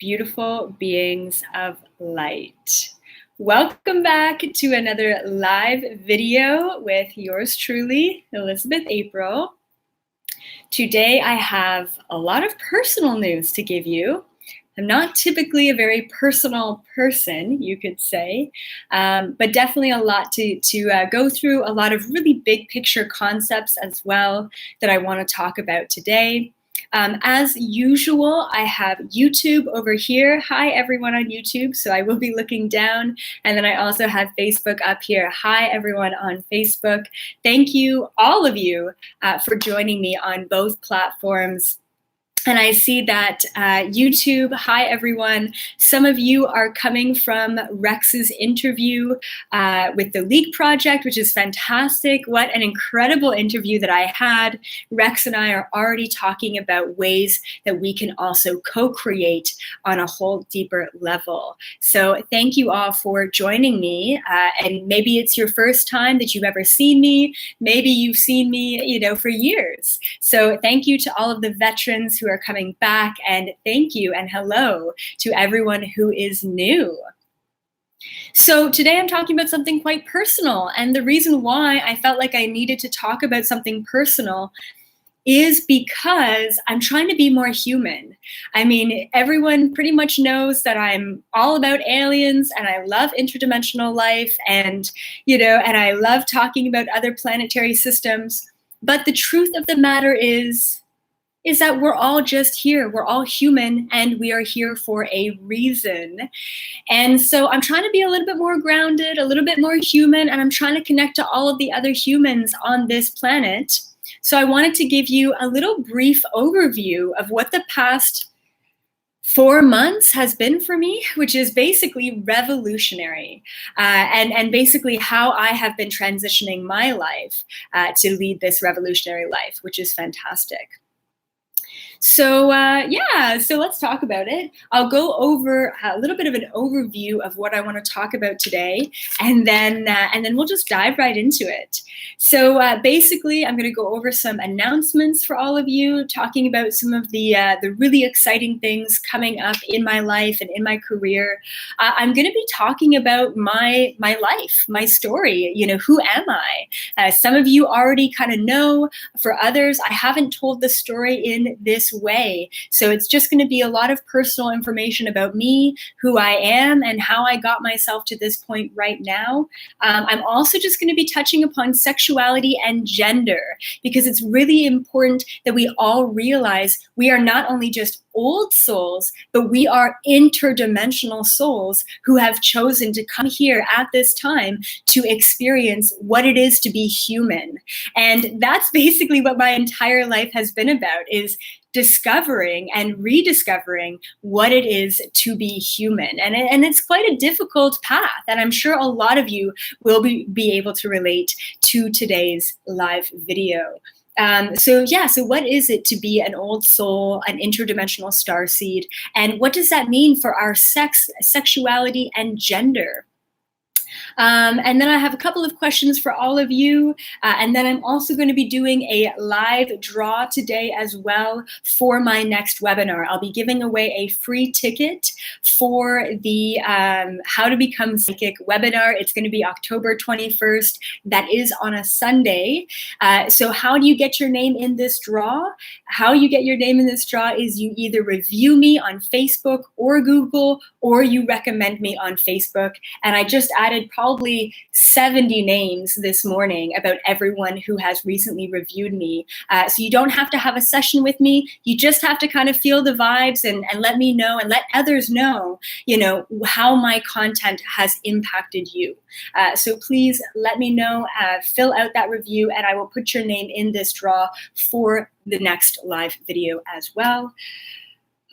beautiful beings of light. Welcome back to another live video with yours truly, Elizabeth April. Today I have a lot of personal news to give you. I'm not typically a very personal person, you could say, but definitely a lot to go through, a lot of really big picture concepts as well that I want to talk about today. As usual, I have YouTube over here. Hi, everyone on YouTube. So I will be looking down. And then I also have Facebook up here. Hi, everyone on Facebook. Thank you, all of you, for joining me on both platforms. And I see that YouTube, hi everyone. Some of you are coming from Rex's interview with the Leak Project, which is fantastic. What an incredible interview that I had. Rex and I are already talking about ways that we can also co-create on a whole deeper level. So thank you all for joining me. And maybe it's your first time that you've ever seen me. Maybe you've seen me, for years. So thank you to all of the veterans who are coming back, and thank you and hello to everyone who is new. So today I'm talking about something quite personal, and the reason why I felt like I needed to talk about something personal is because I'm trying to be more human. I mean, everyone pretty much knows that I'm all about aliens and I love interdimensional life and I love talking about other planetary systems. But the truth of the matter is that we're all just here. We're all human and we are here for a reason. And so I'm trying to be a little bit more grounded, a little bit more human, and I'm trying to connect to all of the other humans on this planet. So I wanted to give you a little brief overview of what the past 4 months has been for me, which is basically revolutionary, and basically how I have been transitioning my life to lead this revolutionary life, which is fantastic. So so let's talk about it. I'll go over a little bit of an overview of what I want to talk about today, and then we'll just dive right into it. So basically, I'm going to go over some announcements for all of you, talking about some of the really exciting things coming up in my life and in my career. I'm going to be talking about my life, my story. Who am I? Some of you already kind of know. For others, I haven't told the story in this way. So it's just going to be a lot of personal information about me, who I am, and how I got myself to this point right now. I'm also just going to be touching upon sexuality and gender, because it's really important that we all realize we are not only just old souls, but we are interdimensional souls who have chosen to come here at this time to experience what it is to be human. And that's basically what my entire life has been about, is discovering and rediscovering what it is to be human. And it's quite a difficult path. And I'm sure a lot of you will be able to relate to today's live video. So what is it to be an old soul, an interdimensional starseed? And what does that mean for our sexuality, and gender? And then I have a couple of questions for all of you. And then I'm also going to be doing a live draw today as well for my next webinar. I'll be giving away a free ticket for the How to Become Psychic webinar. It's going to be October 21st. That is on a Sunday. So how do you get your name in this draw? How you get your name in this draw is you either review me on Facebook or Google, or you recommend me on Facebook. And I just added probably 70 names this morning about everyone who has recently reviewed me. So you don't have to have a session with me. You just have to kind of feel the vibes and let me know and let others know, how my content has impacted you. So please let me know, fill out that review, and I will put your name in this draw for the next live video as well.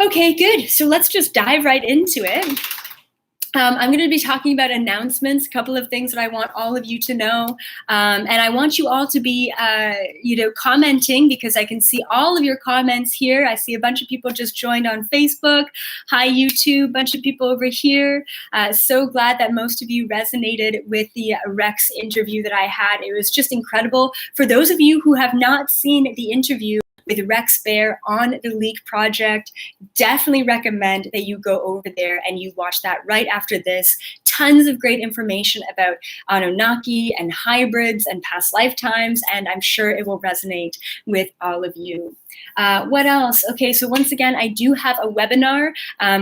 Okay, good. So let's just dive right into it. I'm going to be talking about announcements, a couple of things that I want all of you to know. And I want you all to be, commenting, because I can see all of your comments here. I see a bunch of people just joined on Facebook. Hi, YouTube, bunch of people over here. So glad that most of you resonated with the Rex interview that I had. It was just incredible. For those of you who have not seen the interview, with Rex Bear on the Leak Project. Definitely recommend that you go over there and you watch that right after this. Tons of great information about Anunnaki and hybrids and past lifetimes, and I'm sure it will resonate with all of you. What else? Okay, so once again, I do have a webinar.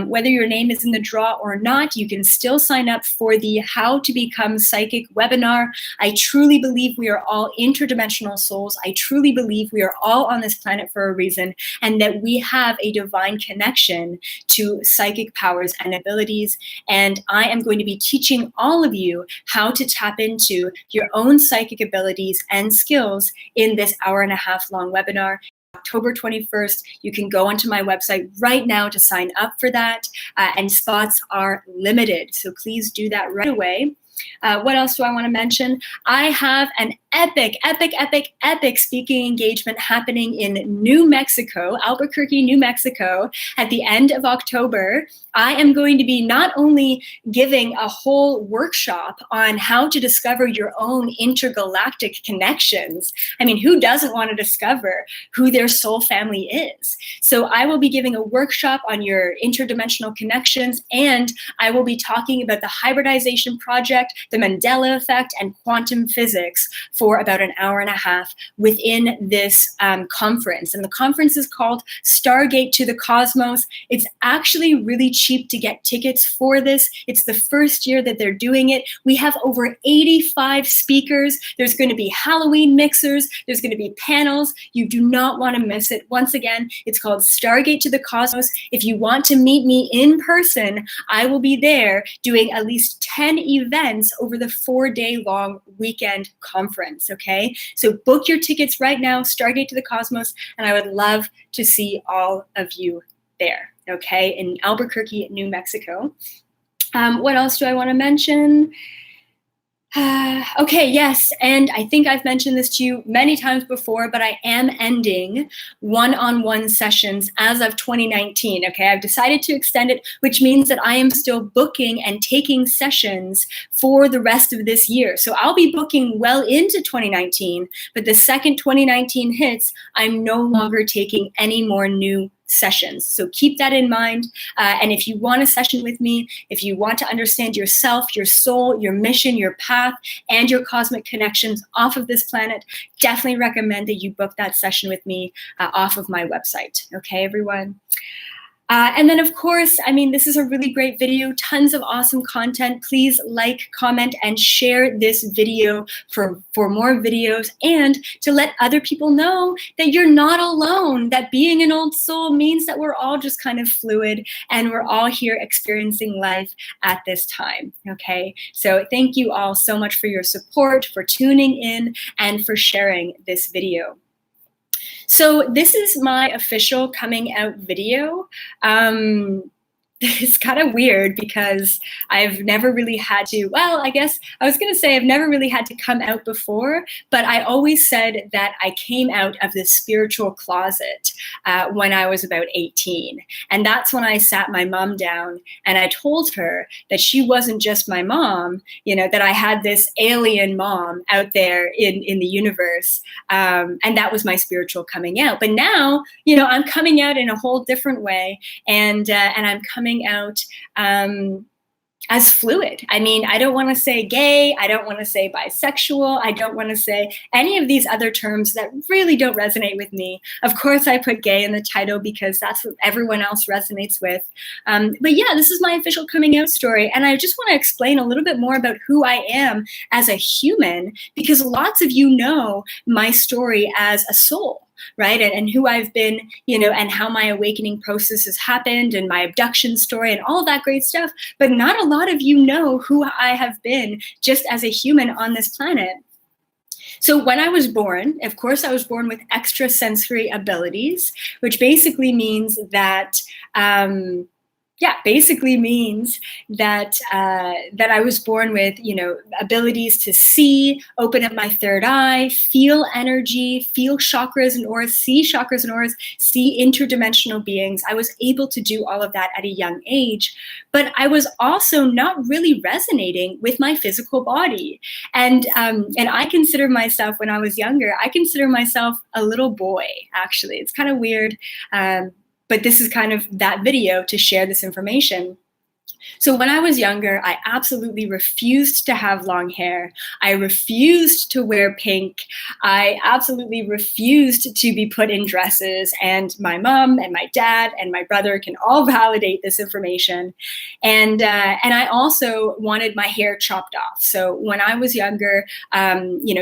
Whether your name is in the draw or not, you can still sign up for the How to Become Psychic webinar. I truly believe we are all interdimensional souls. I truly believe we are all on this planet for a reason, and that we have a divine connection to psychic powers and abilities. And I am going to be teaching all of you how to tap into your own psychic abilities and skills in this hour-and-a-half long webinar. October 21st. You can go onto my website right now to sign up for that, and spots are limited. So please do that right away. What else do I want to mention? I have an epic speaking engagement happening in New Mexico, Albuquerque, New Mexico, at the end of October. I am going to be not only giving a whole workshop on how to discover your own intergalactic connections. I mean, who doesn't want to discover who their soul family is? So I will be giving a workshop on your interdimensional connections, and I will be talking about the hybridization project, the Mandela effect, and quantum physics for about an hour and a half within this conference. And the conference is called Stargate to the Cosmos. It's actually really cheap to get tickets for this. It's the first year that they're doing it. We have over 85 speakers. There's going to be Halloween mixers. There's going to be panels. You do not want to miss it. Once again, it's called Stargate to the Cosmos. If you want to meet me in person, I will be there doing at least 10 events over the 4-day long weekend conference, okay? So book your tickets right now, Stargate to the Cosmos, and I would love to see all of you there, okay, in Albuquerque, New Mexico. What else do I want to mention? Okay, yes, and I think I've mentioned this to you many times before, but I am ending one-on-one sessions as of 2019, okay? I've decided to extend it, which means that I am still booking and taking sessions for the rest of this year. So I'll be booking well into 2019, but the second 2019 hits, I'm no longer taking any more new sessions. So keep that in mind. And if you want a session with me, if you want to understand yourself, your soul, your mission, your path, and your cosmic connections off of this planet, definitely recommend that you book that session with me off of my website. Okay, everyone? And then, of course, I mean, this is a really great video, tons of awesome content. Please like, comment, and share this video for more videos, and to let other people know that you're not alone, that being an old soul means that we're all just kind of fluid and we're all here experiencing life at this time, okay? So thank you all so much for your support, for tuning in, and for sharing this video. So this is my official coming out video. It's kind of weird because I've never really had to, well, I guess I was going to say I've never really had to come out before, but I always said that I came out of the spiritual closet when I was about 18. And that's when I sat my mom down and I told her that she wasn't just my mom, you know, that I had this alien mom out there in the universe. And that was my spiritual coming out. But now, you know, I'm coming out in a whole different way, and I'm coming out as fluid. I mean, I don't want to say gay. I don't want to say bisexual. I don't want to say any of these other terms that really don't resonate with me. Of course, I put gay in the title because that's what everyone else resonates with. But yeah, this is my official coming out story. And I just want to explain a little bit more about who I am as a human, because lots of you know my story as a soul, right? And who I've been, you know, and how my awakening process has happened, and my abduction story and all that great stuff. But not a lot of you know who I have been just as a human on this planet. So when I was born, of course, I was born with extrasensory abilities, which basically means that Yeah, basically means that that I was born with, abilities to see, open up my third eye, feel energy, feel chakras and auras, see interdimensional beings. I was able to do all of that at a young age, but I was also not really resonating with my physical body. And I consider myself, when I was younger, I consider myself a little boy. Actually, it's kind of weird. But this is kind of that video to share this information. So when I was younger, I absolutely refused to have long hair. I refused to wear pink. I absolutely refused to be put in dresses. And my mom and my dad and my brother can all validate this information. And I also wanted my hair chopped off. So when I was younger,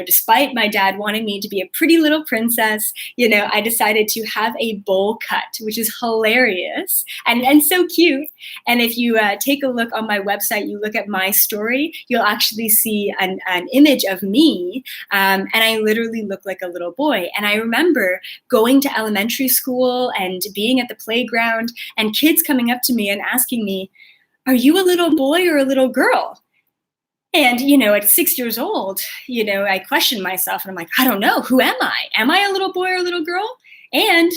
despite my dad wanting me to be a pretty little princess, I decided to have a bowl cut, which is hilarious and so cute. And if you take a look on my website, you look at my story, you'll actually see an image of me, and I literally look like a little boy. And I remember going to elementary school and being at the playground and kids coming up to me and asking me, "Are you a little boy or a little girl?" And, at 6 years old, I questioned myself and I'm like, I don't know. Who am I? Am I a little boy or a little girl? And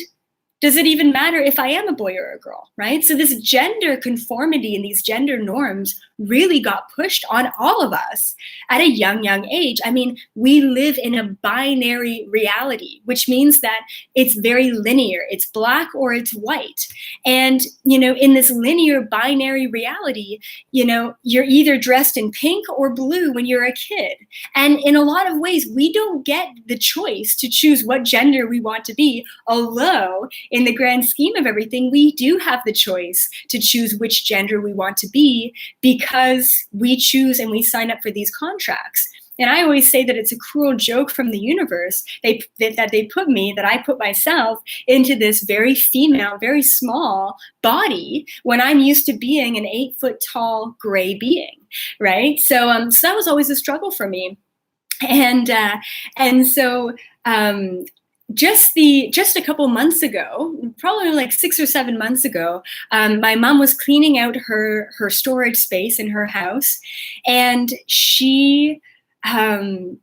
does it even matter if I am a boy or a girl, right? So this gender conformity and these gender norms really got pushed on all of us at a young age. I mean, we live in a binary reality, which means that it's very linear. It's black or it's white. And, in this linear binary reality, you're either dressed in pink or blue when you're a kid. And in a lot of ways, we don't get the choice to choose what gender we want to be, although in the grand scheme of everything, we do have the choice to choose which gender we want to be because we choose and we sign up for these contracts. And I always say that it's a cruel joke from the universe that I put myself into this very female, very small body when I'm used to being an 8-foot tall gray being, right? So that was always a struggle for me. Just a couple months ago, probably like 6 or 7 months ago, my mom was cleaning out her storage space in her house, and she found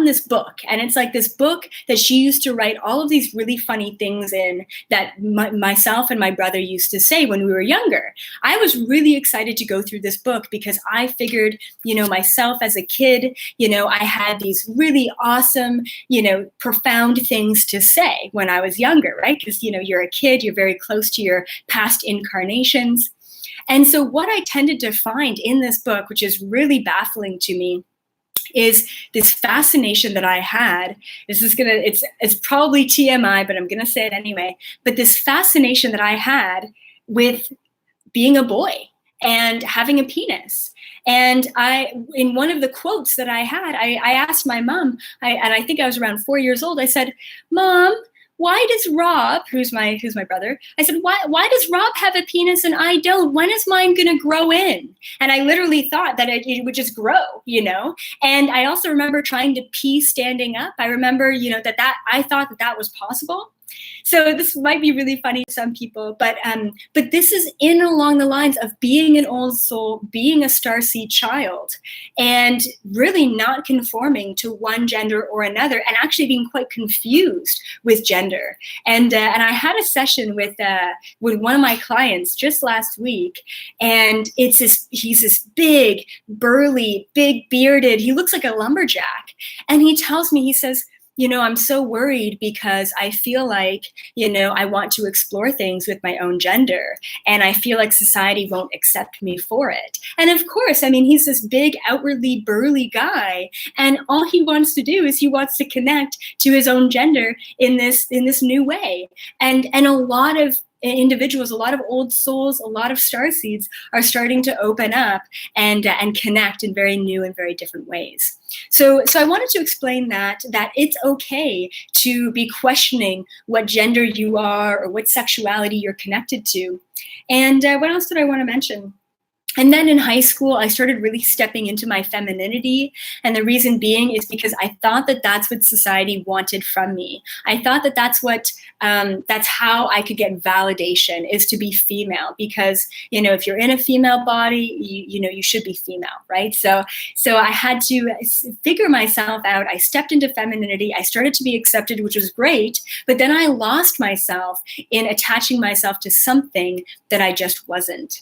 this book, and it's like this book that she used to write all of these really funny things in that myself and my brother used to say when we were younger. I was really excited to go through this book because I figured, myself as a kid, I had these really awesome, profound things to say when I was younger, right? Because, you're a kid, you're very close to your past incarnations. And so what I tended to find in this book, which is really baffling to me, is this fascination that I had. It's probably TMI, but I'm gonna say it anyway. But this fascination that I had with being a boy and having a penis. And in one of the quotes that I had, I asked my mom, and I think I was around 4 years old, I said, "Mom, why does Rob," who's my brother, I said, why does Rob have a penis and I don't? When is mine going to grow in? And I literally thought that it would just grow, And I also remember trying to pee standing up. I remember, that I thought that was possible. So this might be really funny to some people, but this is in along the lines of being an old soul, being a starseed child, and really not conforming to one gender or another, and actually being quite confused with gender. And I had a session with one of my clients just last week, and he's this big, burly, big bearded. He looks like a lumberjack, and he tells me, he says, I'm so worried because I feel like, I want to explore things with my own gender, and I feel like society won't accept me for it. And of course, he's this big, outwardly burly guy, and all he wants to do is he wants to connect to his own gender in this new way. And a lot of individuals, a lot of old souls, a lot of starseeds are starting to open up and connect in very new and very different ways. So I wanted to explain that it's okay to be questioning what gender you are or what sexuality you're connected to. And what else did I want to mention? And then in high school, I started really stepping into my femininity. And the reason being is because I thought that that's what society wanted from me. I thought that that's how I could get validation, is to be female. Because, if you're in a female body, you should be female, right? So I had to figure myself out. I stepped into femininity. I started to be accepted, which was great. But then I lost myself in attaching myself to something that I just wasn't.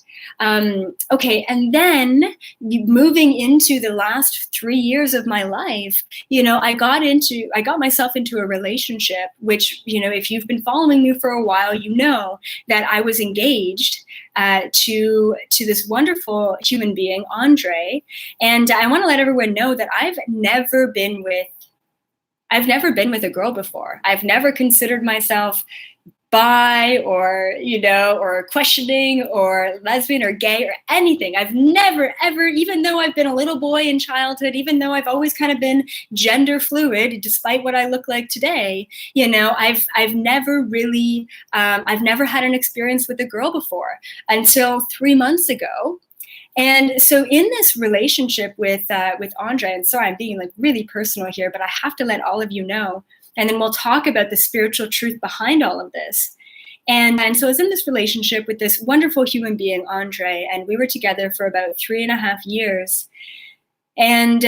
Okay, and then moving into the last 3 years of my life, I got myself into a relationship, which, if you've been following me for a while, you know that I was engaged to this wonderful human being, Andre. And I want to let everyone know that I've never been with a girl before. I've never considered myself bi or questioning or lesbian or gay or anything. I've never, ever, even though I've been a little boy in childhood, even though I've always kind of been gender fluid, despite what I look like today, I've never really, I've never had an experience with a girl before until 3 months ago. And so in this relationship with Andre, and sorry, I'm being like really personal here, but I have to let all of you know, and then we'll talk about the spiritual truth behind all of this. And so I was in this relationship with this wonderful human being, Andre, and we were together for about 3.5 years. And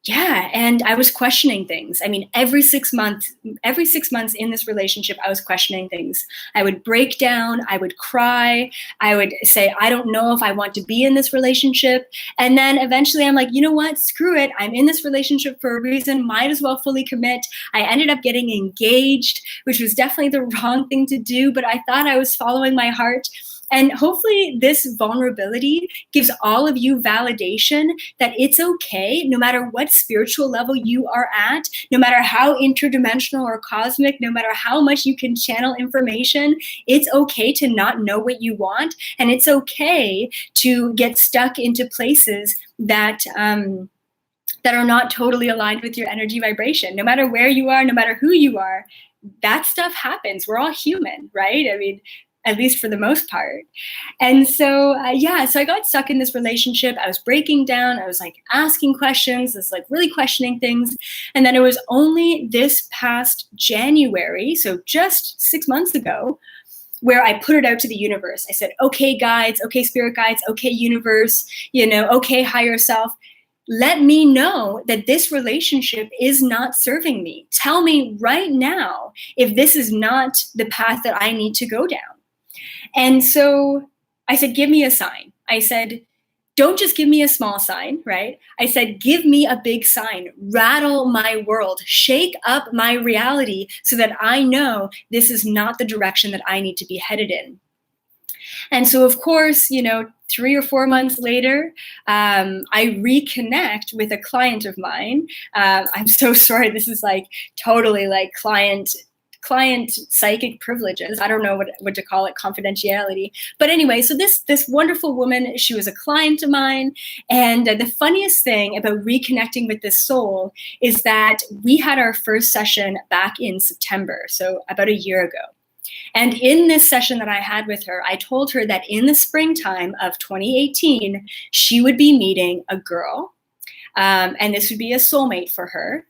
and I was questioning things. I mean, every 6 months in this relationship, I was questioning things. I would break down, I would cry, I would say, I don't know if I want to be in this relationship. And then eventually I'm like, you know what, screw it. I'm in this relationship for a reason, might as well fully commit. I ended up getting engaged, which was definitely the wrong thing to do, but I thought I was following my heart. And hopefully this vulnerability gives all of you validation that it's okay, no matter what spiritual level you are at, no matter how interdimensional or cosmic, no matter how much you can channel information, it's okay to not know what you want. And it's okay to get stuck into places that are not totally aligned with your energy vibration. No matter where you are, no matter who you are, that stuff happens. We're all human, right? I mean, at least for the most part. And so, so I got stuck in this relationship. I was breaking down. I was like asking questions, I was like really questioning things. And then it was only this past January, so just 6 months ago, where I put it out to the universe. I said, okay, guides, okay, spirit guides, okay, universe, okay, higher self. Let me know that this relationship is not serving me. Tell me right now if this is not the path that I need to go down. And so I said, give me a sign. I said, don't just give me a small sign, right? I said, give me a big sign, rattle my world, shake up my reality so that I know this is not the direction that I need to be headed in. And so, of course, 3 or 4 months later, I reconnect with a client of mine. I'm so sorry. This is like totally like client psychic privileges. I don't know what to call it, confidentiality. But anyway, so this wonderful woman, she was a client of mine. And the funniest thing about reconnecting with this soul is that we had our first session back in September, so about a year ago. And in this session that I had with her, I told her that in the springtime of 2018, she would be meeting a girl, and this would be a soulmate for her.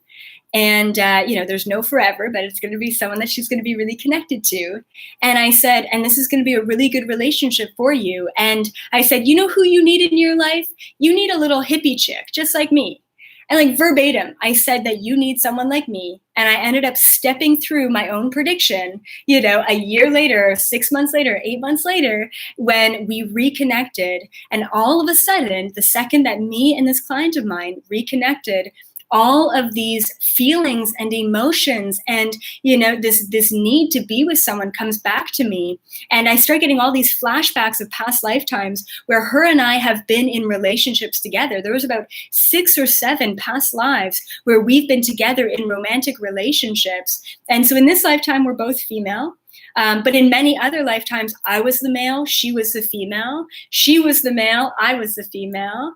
And, there's no forever, but it's going to be someone that she's going to be really connected to. And I said, and this is going to be a really good relationship for you. And I said, you know who you need in your life? You need a little hippie chick, just like me. And like verbatim, I said that you need someone like me. And I ended up stepping through my own prediction, a year later, 6 months later, 8 months later, when we reconnected. And all of a sudden, the second that me and this client of mine reconnected, all of these feelings and emotions and, this need to be with someone comes back to me. And I start getting all these flashbacks of past lifetimes where her and I have been in relationships together. There was about 6 or 7 past lives where we've been together in romantic relationships. And so in this lifetime, we're both female. But in many other lifetimes, I was the male, she was the female. She was the male, I was the female.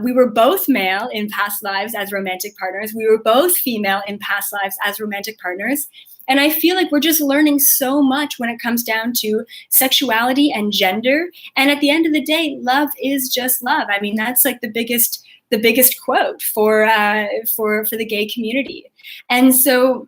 We were both male in past lives as romantic partners. We were both female in past lives as romantic partners. And I feel like we're just learning so much when it comes down to sexuality and gender. And at the end of the day, love is just love. I mean, that's like the biggest quote for the gay community. And so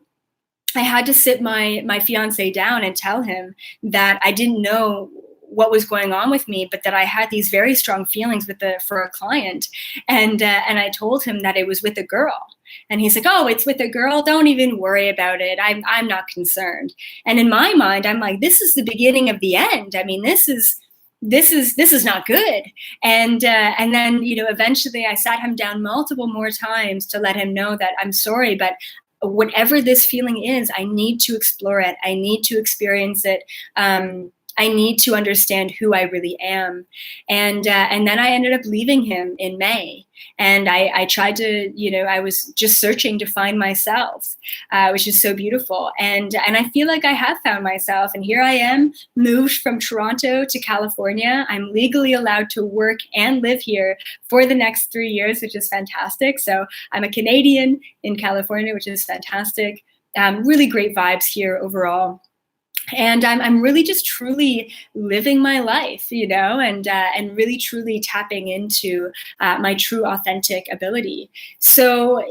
I had to sit my fiance down and tell him that I didn't know what was going on with me, but that I had these very strong feelings for a client, and I told him that it was with a girl, and he's like, "Oh, it's with a girl. Don't even worry about it. I'm not concerned." And in my mind, I'm like, "This is the beginning of the end. I mean, this is not good." And then eventually I sat him down multiple more times to let him know that I'm sorry, but whatever this feeling is, I need to explore it. I need to experience it. I need to understand who I really am. And then I ended up leaving him in May. And I tried to, I was just searching to find myself, which is so beautiful. And I feel like I have found myself. And here I am, moved from Toronto to California. I'm legally allowed to work and live here for the next 3 years, which is fantastic. So I'm a Canadian in California, which is fantastic. Really great vibes here overall. And I'm really just truly living my life, and really truly tapping into my true authentic ability. So,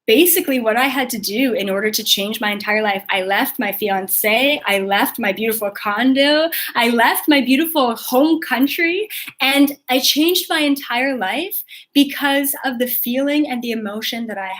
basically what I had to do in order to change my entire life, I left my fiance, I left my beautiful condo, I left my beautiful home country, and I changed my entire life because of the feeling and the emotion that I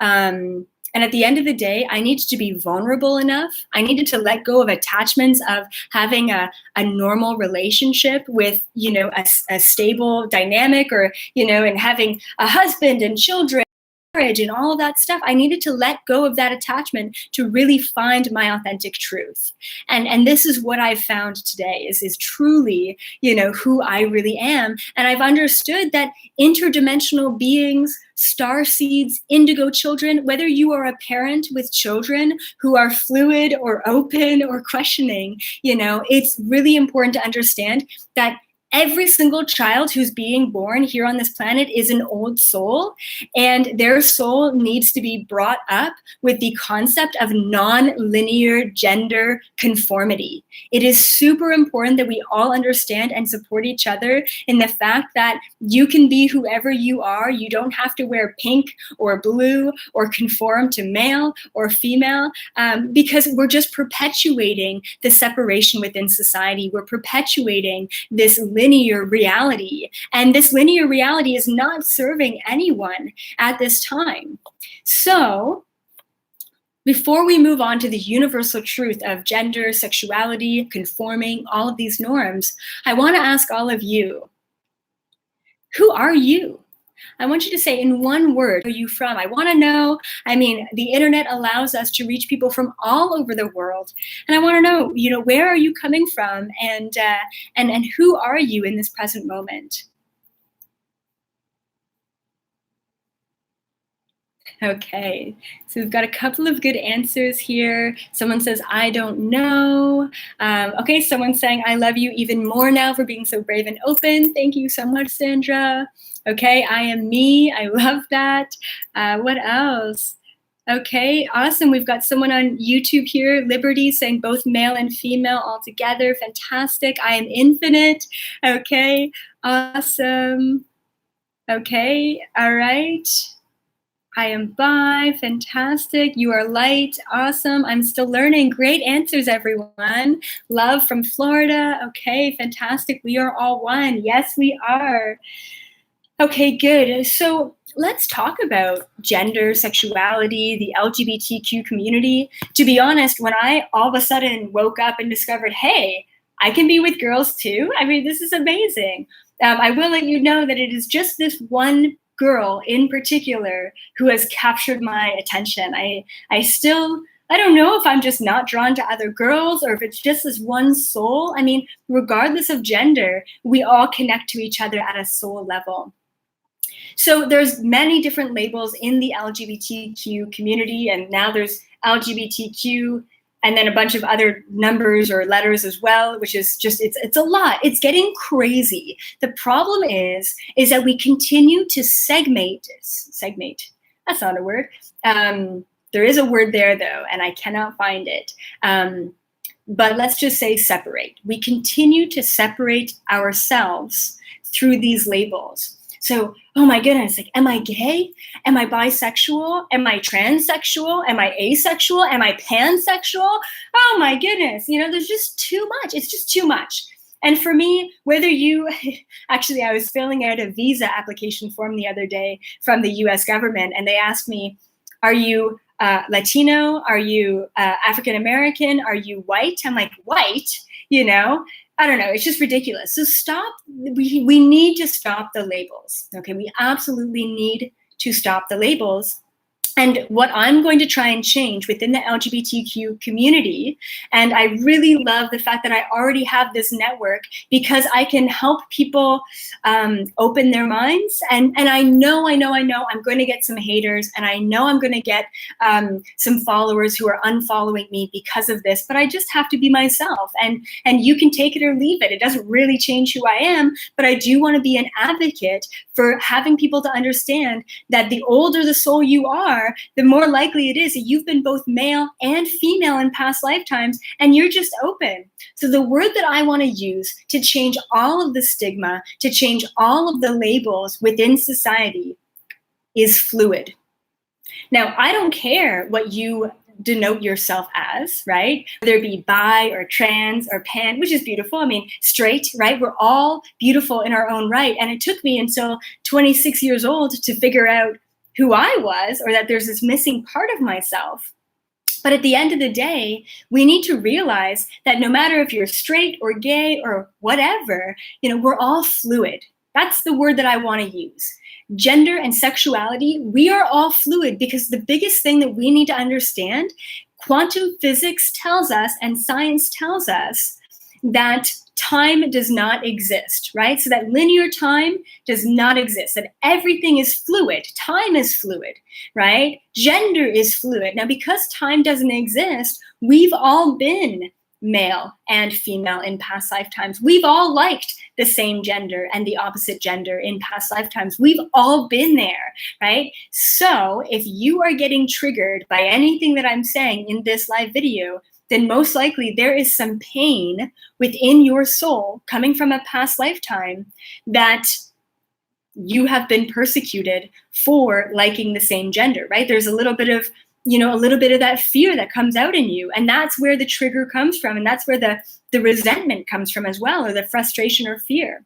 had. And at the end of the day, I needed to be vulnerable enough. I needed to let go of attachments of having a normal relationship with, a stable dynamic, or, and having a husband and children, marriage and all of that stuff. I needed to let go of that attachment to really find my authentic truth. And this is what I've found today is truly, who I really am. And I've understood that interdimensional beings, star seeds, indigo children, whether you are a parent with children who are fluid or open or questioning, it's really important to understand that every single child who's being born here on this planet is an old soul, and their soul needs to be brought up with the concept of non-linear gender conformity. It is super important that we all understand and support each other in the fact that you can be whoever you are. You don't have to wear pink or blue or conform to male or female, because we're just perpetuating the separation within society. We're perpetuating this linear reality. And this linear reality is not serving anyone at this time. So, before we move on to the universal truth of gender, sexuality, conforming, all of these norms, I want to ask all of you, who are you? I want you to say in one word, where are you from? I want to know. I mean, the internet allows us to reach people from all over the world. And I want to know, where are you coming from, and who are you in this present moment? Okay, so we've got a couple of good answers here. Someone says, I don't know. Okay, someone's saying, I love you even more now for being so brave and open. Thank you so much, Sandra. Okay, I am me. I love that. What else? Okay, awesome. We've got someone on YouTube here, Liberty, saying both male and female all together. Fantastic. I am infinite. Okay, awesome. Okay, all right. I am bi, fantastic. You are light, awesome. I'm still learning. Great answers, everyone. Love from Florida. Okay, fantastic. We are all one. Yes, we are. Okay, good. So let's talk about gender, sexuality, the LGBTQ community. To be honest, when I all of a sudden woke up and discovered, hey, I can be with girls too. I mean, this is amazing. I will let you know that it is just this one girl in particular who has captured my attention. I don't know if I'm just not drawn to other girls or if it's just this one soul. I mean, regardless of gender, we all connect to each other at a soul level. So there's many different labels in the LGBTQ community, and now there's LGBTQ and then a bunch of other numbers or letters as well, which is just, it's a lot. It's getting crazy. The problem is that we continue to segment, that's not a word, There is a word there, though, and I cannot find it. But let's just say separate. We continue to separate ourselves through these labels. So, oh my goodness, like, am I gay? Am I bisexual? Am I transsexual? Am I asexual? Am I pansexual? Oh my goodness, there's just too much. It's just too much. And for me, whether you, actually, I was filling out a visa application form the other day from the US government, and they asked me, are you Latino? Are you African American? Are you white? I'm like, white? I don't know. It's just ridiculous. So stop. We need to stop the labels. Okay, we absolutely need to stop the labels. And what I'm going to try and change within the LGBTQ community, and I really love the fact that I already have this network because I can help people open their minds. And I know I'm going to get some haters, and I know I'm going to get some followers who are unfollowing me because of this, but I just have to be myself. And you can take it or leave it. It doesn't really change who I am, but I do want to be an advocate for having people to understand that the older the soul you are, the more likely it is that you've been both male and female in past lifetimes, and you're just open. So the word that I want to use to change all of the stigma, to change all of the labels within society is fluid. Now, I don't care what you denote yourself as, right? Whether it be bi or trans or pan, which is beautiful. I mean, straight, right? We're all beautiful in our own right. And it took me until 26 years old to figure out who I was, or that there's this missing part of myself. But at the end of the day, we need to realize that no matter if you're straight or gay or whatever, we're all fluid. That's the word that I want to use. Gender and sexuality, we are all fluid, because the biggest thing that we need to understand, quantum physics tells us and science tells us that time does not exist, right? So that linear time does not exist, that everything is fluid. Time is fluid, right? Gender is fluid. Now, because time doesn't exist, we've all been male and female in past lifetimes. We've all liked the same gender and the opposite gender in past lifetimes. We've all been there, right? So if you are getting triggered by anything that I'm saying in this live video, then most likely there is some pain within your soul coming from a past lifetime that you have been persecuted for liking the same gender, right? There's a little bit of that fear that comes out in you. And that's where the trigger comes from. And that's where the resentment comes from as well, or the frustration or fear.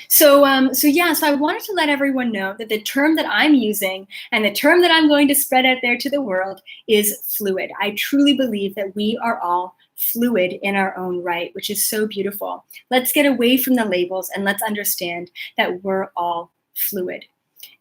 So I wanted to let everyone know that the term that I'm using and the term that I'm going to spread out there to the world is fluid. I truly believe that we are all fluid in our own right, which is so beautiful. Let's get away from the labels and let's understand that we're all fluid.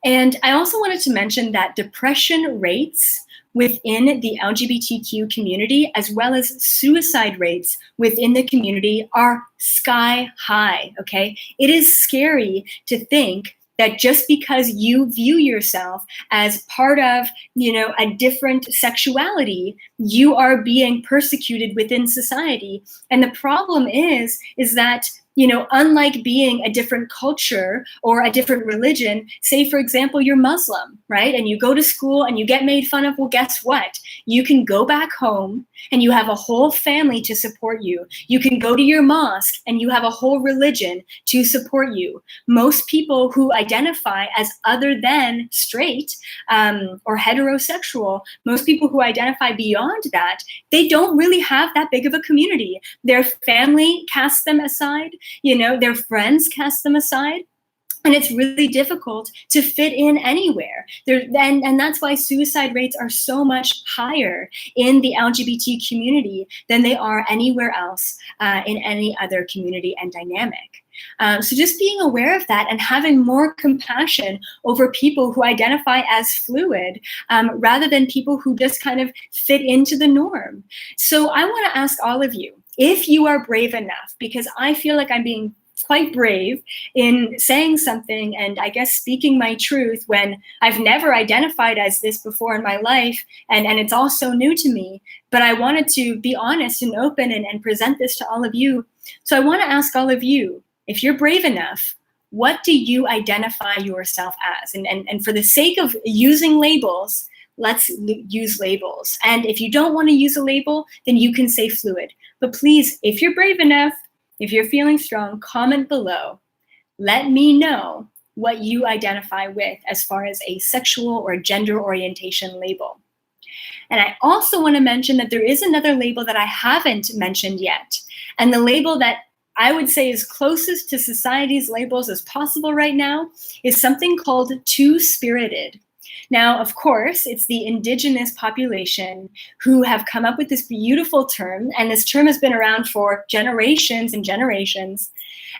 And I also wanted to mention that depression rates within the LGBTQ community, as well as suicide rates within the community, are sky high, okay? It is scary to think that just because you view yourself as part of, a different sexuality, you are being persecuted within society. And the problem is that unlike being a different culture or a different religion, say, for example, you're Muslim, right? And you go to school and you get made fun of, well, guess what? You can go back home and you have a whole family to support you. You can go to your mosque and you have a whole religion to support you. Most people who identify as other than straight or heterosexual, most people who identify beyond that, they don't really have that big of a community. Their family casts them aside. Their friends cast them aside. And it's really difficult to fit in anywhere. And that's why suicide rates are so much higher in the LGBT community than they are anywhere else in any other community and dynamic. So just being aware of that and having more compassion over people who identify as fluid rather than people who just kind of fit into the norm. So I want to ask all of you, if you are brave enough, because I feel like I'm being quite brave in saying something and I guess speaking my truth when I've never identified as this before in my life, and it's all so new to me, but I wanted to be honest and open and present this to all of you. So I want to ask all of you, if you're brave enough, what do you identify yourself as? And for the sake of using labels, let's use labels. And if you don't want to use a label, then you can say fluid. But please, if you're brave enough, if you're feeling strong, comment below. Let me know what you identify with as far as a sexual or gender orientation label. And I also want to mention that there is another label that I haven't mentioned yet. And the label that I would say is closest to society's labels as possible right now is something called two-spirited. Now, of course, it's the indigenous population who have come up with this beautiful term, and this term has been around for generations and generations,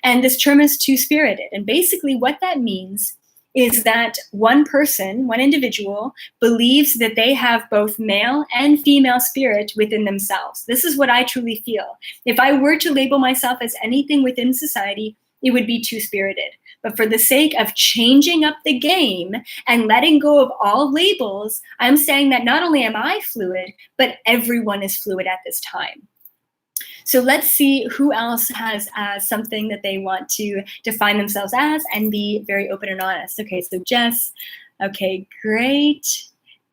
and this term is two-spirited. And basically what that means is that one person, one individual, believes that they have both male and female spirit within themselves. This is what I truly feel. If I were to label myself as anything within society, it would be two-spirited. But for the sake of changing up the game and letting go of all labels, I'm saying that not only am I fluid, but everyone is fluid at this time. So let's see who else has something that they want to define themselves as and be very open and honest. Okay, so Jess, okay, great.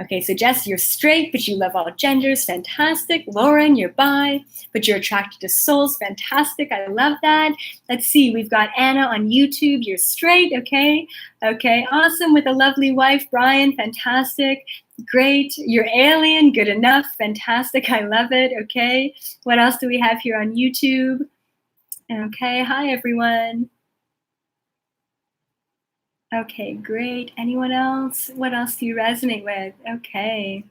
Okay, so Jess, you're straight, but you love all genders, fantastic. Lauren, you're bi, but you're attracted to souls, fantastic, I love that. Let's see, we've got Anna on YouTube, you're straight, okay. Okay, awesome, with a lovely wife, Brian, fantastic. Great, you're alien, good enough, fantastic, I love it, okay. What else do we have here on YouTube? Okay, hi everyone. Okay, great. Anyone else? What else do you resonate with? Okay.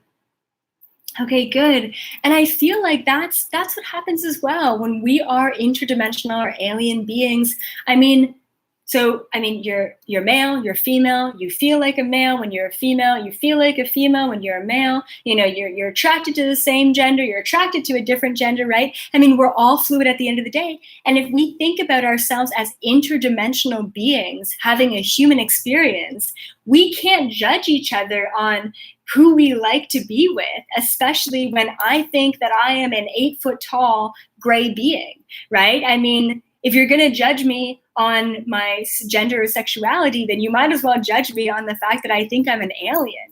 Okay, good. And I feel like that's what happens as well when we are interdimensional or alien beings. I mean, you're male, you're female, you feel like a male when you're a female, you feel like a female when you're a male, you know, you're attracted to the same gender, you're attracted to a different gender, right? I mean, we're all fluid at the end of the day. And if we think about ourselves as interdimensional beings having a human experience, we can't judge each other on who we like to be with, especially when I think that I am an 8 foot tall gray being, right? I mean, if you're going to judge me on my gender or sexuality, then you might as well judge me on the fact that I think I'm an alien.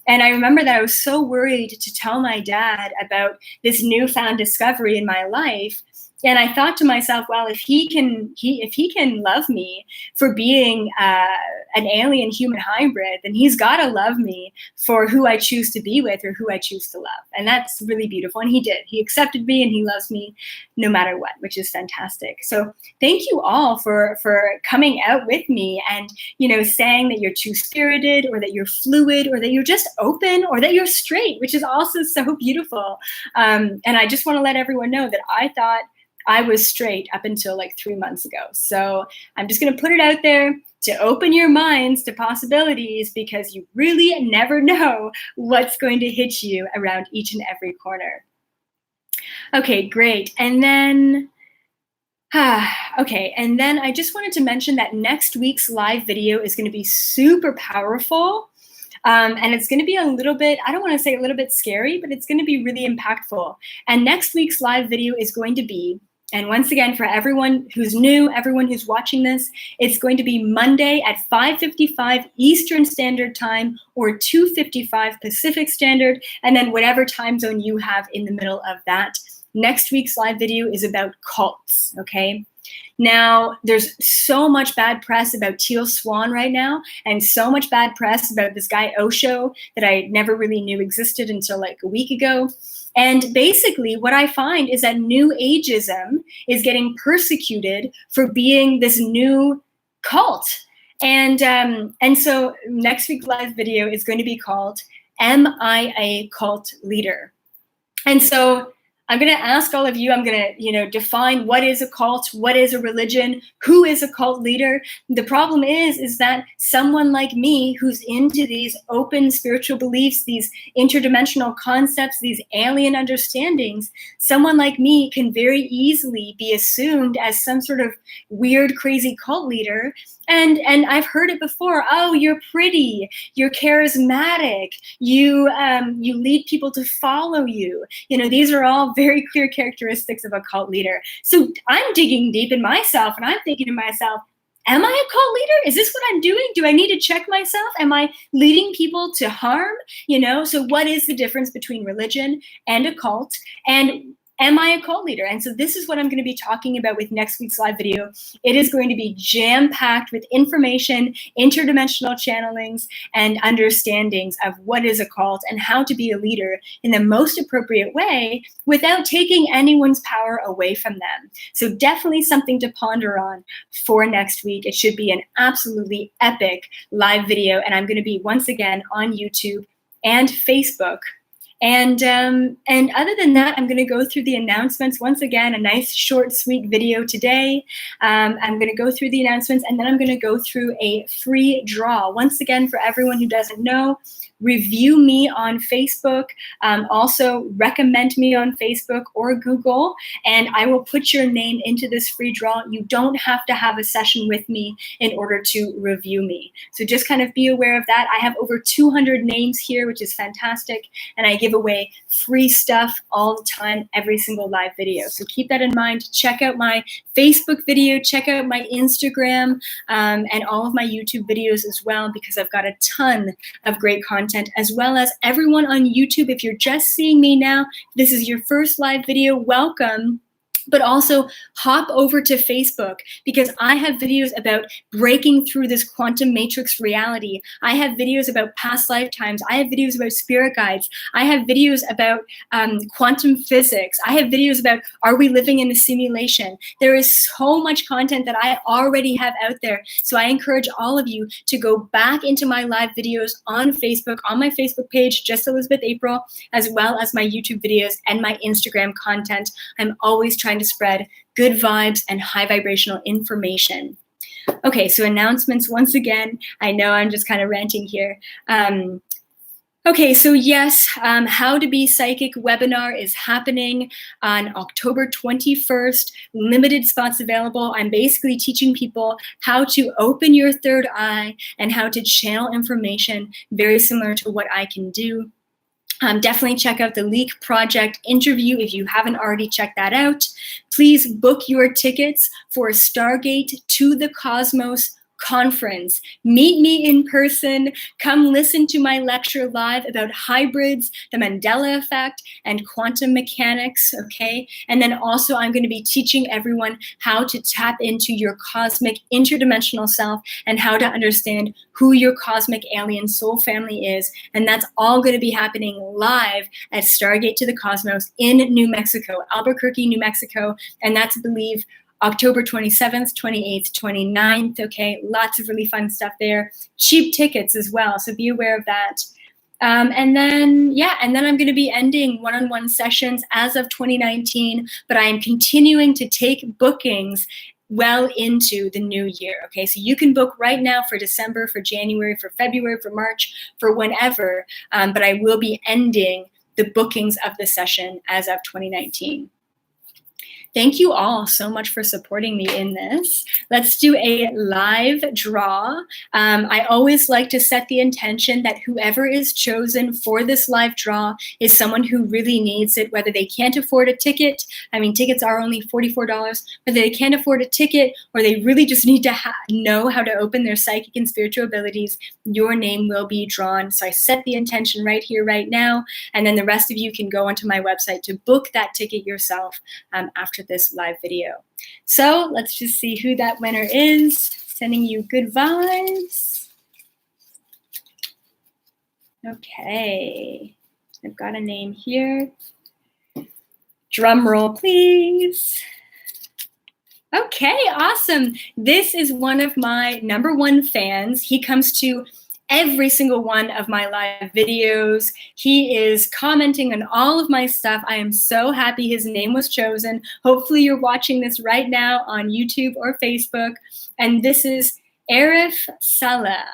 And I remember that I was so worried to tell my dad about this newfound discovery in my life. And I thought to myself, well, if he can love me for being an alien human hybrid, then he's got to love me for who I choose to be with or who I choose to love. And that's really beautiful. And he did. He accepted me and he loves me no matter what, which is fantastic. So thank you all for coming out with me and, you know, saying that you're two-spirited or that you're fluid or that you're just open or that you're straight, which is also so beautiful. And I just want to let everyone know that I thought I was straight up until like 3 months ago. So I'm just going to put it out there to open your minds to possibilities because you really never know what's going to hit you around each and every corner. Okay, great. And then, okay, and then I just wanted to mention that next week's live video is going to be super powerful. And it's going to be a little bit, I don't want to say a little bit scary, but it's going to be really impactful. And next week's live video is going to be, and once again, for everyone who's new, everyone who's watching this, it's going to be Monday at 5:55 Eastern Standard Time or 2:55 Pacific Standard, and then whatever time zone you have in the middle of that. Next week's live video is about cults, okay? Now, there's so much bad press about Teal Swan right now, and so much bad press about this guy Osho that I never really knew existed until like a week ago. And basically what I find is that New Ageism is getting persecuted for being this new cult. And so next week's live video is going to be called, Am I a Cult Leader? And so I'm going to ask all of you, I'm going to, define what is a cult, what is a religion, who is a cult leader. The problem is that someone like me who's into these open spiritual beliefs, these interdimensional concepts, these alien understandings, someone like me can very easily be assumed as some sort of weird, crazy cult leader. And I've heard it before. Oh, you're pretty, you're charismatic, you lead people to follow you. These are all very clear characteristics of a cult leader. So I'm digging deep in myself and I'm thinking to myself, am I a cult leader? Is this what I'm doing? Do I need to check myself? Am I leading people to harm? So what is the difference between religion and a cult? And am I a cult leader? And so this is what I'm going to be talking about with next week's live video. It is going to be jam-packed with information, interdimensional channelings, and understandings of what is a cult and how to be a leader in the most appropriate way without taking anyone's power away from them. So definitely something to ponder on for next week. It should be an absolutely epic live video, and I'm going to be once again on YouTube and Facebook. And other than that, I'm going to go through the announcements. Once again, a nice, short, sweet video today. I'm going to go through the announcements, and then I'm going to go through a free draw. Once again, for everyone who doesn't know, review me on Facebook. Also, recommend me on Facebook or Google, and I will put your name into this free draw. You don't have to have a session with me in order to review me. So just kind of be aware of that. I have over 200 names here, which is fantastic, and I give away free stuff all the time, every single live video. So keep that in mind. Check out my Facebook video, check out my Instagram, and all of my YouTube videos as well, because I've got a ton of great content, as well as everyone on YouTube. If you're just seeing me now, this is your first live video, welcome. But also hop over to Facebook, because I have videos about breaking through this quantum matrix reality. I have videos about past lifetimes. I have videos about spirit guides. I have videos about quantum physics. I have videos about, are we living in a simulation? There is so much content that I already have out there. So I encourage all of you to go back into my live videos on Facebook, on my Facebook page, Just Elizabeth April, as well as my YouTube videos and my Instagram content. I'm always trying to spread good vibes and high vibrational information. Okay, so announcements once again. I know I'm just kind of ranting here. Okay, so yes, How to Be Psychic webinar is happening on October 21st. Limited spots available. I'm basically teaching people how to open your third eye and how to channel information, very similar to what I can do. Definitely check out the Leak Project interview if you haven't already checked that out. Please book your tickets for Stargate to the Cosmos conference. Meet me in person. Come listen to my lecture live about hybrids, the Mandela effect, and quantum mechanics, okay? And then also I'm going to be teaching everyone how to tap into your cosmic interdimensional self and how to understand who your cosmic alien soul family is. And that's all going to be happening live at Stargate to the Cosmos in New Mexico, Albuquerque, New Mexico. And that's, I believe, October 27th, 28th, 29th, okay? Lots of really fun stuff there. Cheap tickets as well, so be aware of that. And then I'm going to be ending one-on-one sessions as of 2019, but I am continuing to take bookings well into the new year, okay? So you can book right now for December, for January, for February, for March, for whenever, but I will be ending the bookings of the session as of 2019. Thank you all so much for supporting me in this. Let's do a live draw. I always like to set the intention that whoever is chosen for this live draw is someone who really needs it, whether they can't afford a ticket. I mean, tickets are only $44, whether they can't afford a ticket or they really just need to know how to open their psychic and spiritual abilities, your name will be drawn. So I set the intention right here, right now, and then the rest of you can go onto my website to book that ticket yourself after this live video. So let's just see who that winner is. Sending you good vibes. Okay, I've got a name here. Drum roll, please. Okay, awesome. This is one of my #1 fans. He comes to every single one of my live videos. He is commenting on all of my stuff. I am so happy his name was chosen. Hopefully you're watching this right now on YouTube or Facebook. And this is Arif Salah.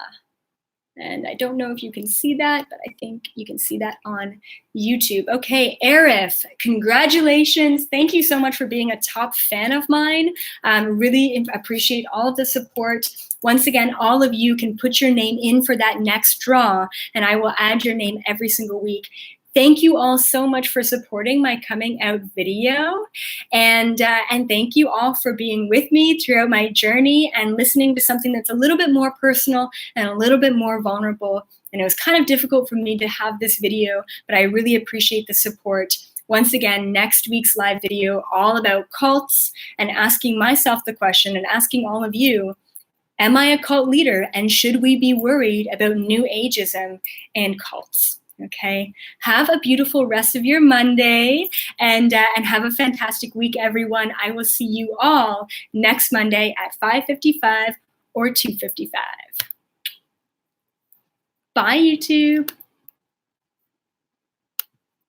And I don't know if you can see that, but I think you can see that on YouTube. Okay, Arif, congratulations. Thank you so much for being a top fan of mine. Really appreciate all of the support. Once again, all of you can put your name in for that next draw, and I will add your name every single week. Thank you all so much for supporting my coming out video. And thank you all for being with me throughout my journey and listening to something that's a little bit more personal and a little bit more vulnerable. And it was kind of difficult for me to have this video, but I really appreciate the support. Once again, next week's live video, all about cults, and asking myself the question and asking all of you, am I a cult leader? And should we be worried about New Ageism and cults? Okay, have a beautiful rest of your Monday, and have a fantastic week, everyone. I will see you all next Monday at 5:55 or 2:55. Bye, YouTube.